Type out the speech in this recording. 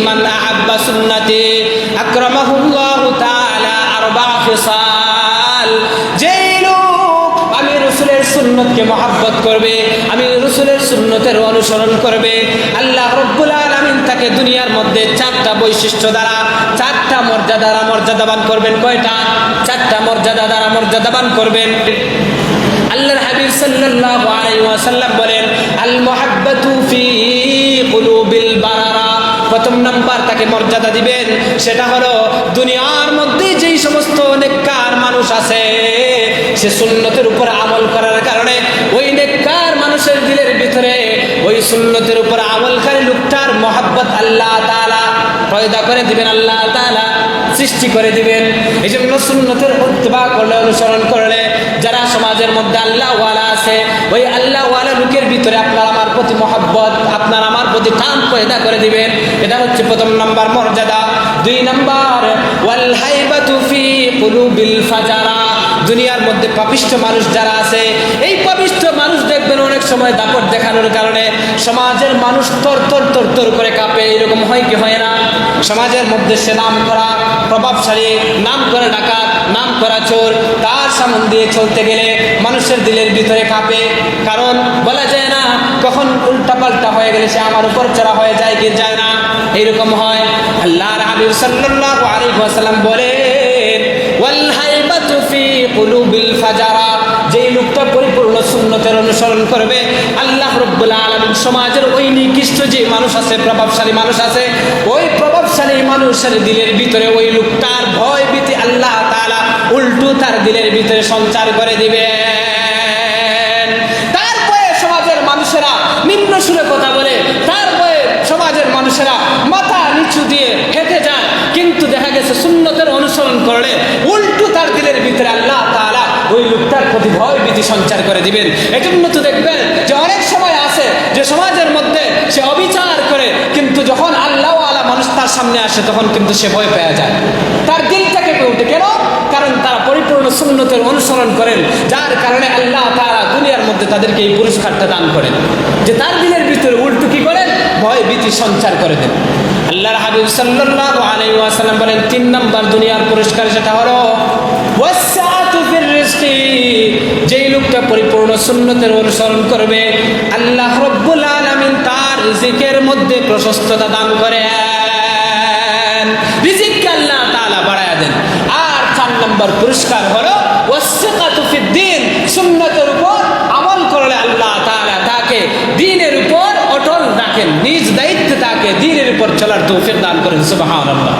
মান আহাব্বা সুন্নতি আকরামাহুল্লাহু তাআলা আরবা খিসাল। যেই লোক আমি রাসূলের সুন্নতকে মহব্বত করবে, আমি রাসূলের সুন্নতের অনুসরণ করবে, আল্লাহ রাব্বুল আলামিন তাকে দুনিয়ার মধ্যে চারটা বৈশিষ্ট্য দ্বারা, চারটা মর্যাদা দ্বারা মর্যাদাবান করবেন। কয়টা? চারটা মর্যাদা দ্বারা মর্যাদাবান করবেন। আল্লাহর হাবিব সাল্লাল্লাহু আলাইহি ওয়াসাল্লাম বলেন, আল মুহাব্বাতু ফি কুলুবিল বারারা। প্রথম নাম্বার তাকে মর্যাদা দিবেন, সেটা হলো দুনিয়ার মধ্যে যেই সমস্ত নেককার মানুষ আছে, সে সুন্নতের উপর আমল করার কারণে ওই নেককার মানুষের দিলের ভিতরে ওই সুন্নতের উপর আমলকারী লোকটার মহব্বত আল্লাহ তাআলা পয়দা করে দিবেন, আল্লাহ তাআলা সৃষ্টি করে দিবেন। এই জন্য সুন্নতের ইত্তিবা করলে, অনুসরণ করলে যারা সমাজের মধ্যে আল্লাহওয়ালা আছে, ওই আল্লাহওয়ালা লোকের ভিতরে আপনার আমার প্রতি মহব্বত, আপনার আমার প্রতি টান পয়দা করে দিবেন। এটা হচ্ছে প্রথম নাম্বার মর্যাদা। দুই নাম্বার, ওয়াল হাইবাতু ফি কুলুবিল ফাজারা। দুনিয়ার মধ্যে পাপিষ্ঠ মানুষ যারা আছে, এই পাপিষ্ঠ মানুষ দেখবেন অনেক সময় দাপট দেখানোর কারণে সমাজের মানুষ তর তর তর তর করে কাঁপে। এরকম হয় কি হয় না? সমাজের মধ্যে সে নাম করা প্রভাবশালী, নাম করা ডাকাত, নাম করা চোর, তার সামনে দিয়ে চলতে গেলে মানুষের দিলের ভিতরে কাঁপে। কারণ বলা যায় না কখন উল্টা পাল্টা হয়ে গেলে সে আমার উপর চড়া হয়ে যায় কি যায় না, এইরকম হয়। আল্লাহর হাবিব সাল্লাল্লাহু আলাইহি ওয়াসাল্লাম বলেন, ওয়াল হাইবাতু ফি কুলুবিল ফাজারা। যেই লোকটা পরিপূর্ণ সুন্নতের অনুসরণ করবে, আল্লাহ রাব্বুল আলামিন সমাজের ওই নিকৃষ্ট যে মানুষ আছে, প্রভাবশালী মানুষ আছে, ওই প্রভাবশালী মানুষের দিলের ভিতরে ওই লোকটার ভয় ভীতি আল্লাহ তাআলা উল্টো তার দিলের ভিতরে সঞ্চার করে দিবেন। তার ভয়ে সমাজের মানুষেরা নিম্ন সুরে কথা বলে, তার ভয়ে সমাজের মানুষেরা মাথা নিচু দিয়ে হেঁটে যায়, কিন্তু দেখা গেছে সুন্নতের অনুসরণ করলে উল্টো তার দিলের ভিতরে আল্লাহ তাআলা ওই লোকটার প্রতি ভয় ভীতি সঞ্চার করে দিবেন। এজন্য তো দেখবেন যে অনেক সময় আছে যে সমাজের মধ্যে সে অবিচার করে, কিন্তু যখন আল্লাহওয়ালা মানুষ তার সামনে আসে তখন কিন্তু সে ভয় পেয়ে যায়, তার দিলটা কেঁপে ওঠে। কেন? কারণ তারা পরিপূর্ণ সুন্নতের অনুসরণ করেন, যার কারণে আল্লাহ তাআলা দুনিয়ার মধ্যে তাদেরকে এই পুরস্কারটা দান করেন যে তার দিলের ভিতরে উল্টো কি করেন? ভয় ভীতি সঞ্চার করে দেন। আল্লাহর হাবিব সাল্লাল্লাহু আলাইহি ওয়াসাল্লাম বলেন, তিন নাম্বার দুনিয়ার পুরস্কার সেটা হলো ওয়াসআতু ফির রিজকি। যেই লোকটা পরিপূর্ণ সুন্নতের অনুসরণ করবে, আল্লাহ রাব্বুল আলামিন তার রিজিকের মধ্যে প্রশস্ততা দান করেন, রিজিককে আল্লাহ তাআলা বাড়ায়া দেন। আর চার নাম্বার পুরস্কার হলো ওয়াসআতু ফিদ দ্বীন। সুন্নতের উপর আমল করলে আল্লাহ তাআলা তাকে দ্বীনের উপর অটল রাখেন, নিজ দায়িত্বে তাকে দ্বীনের উপর চলার তৌফিক দান করেন। সুবহানাল্লাহ।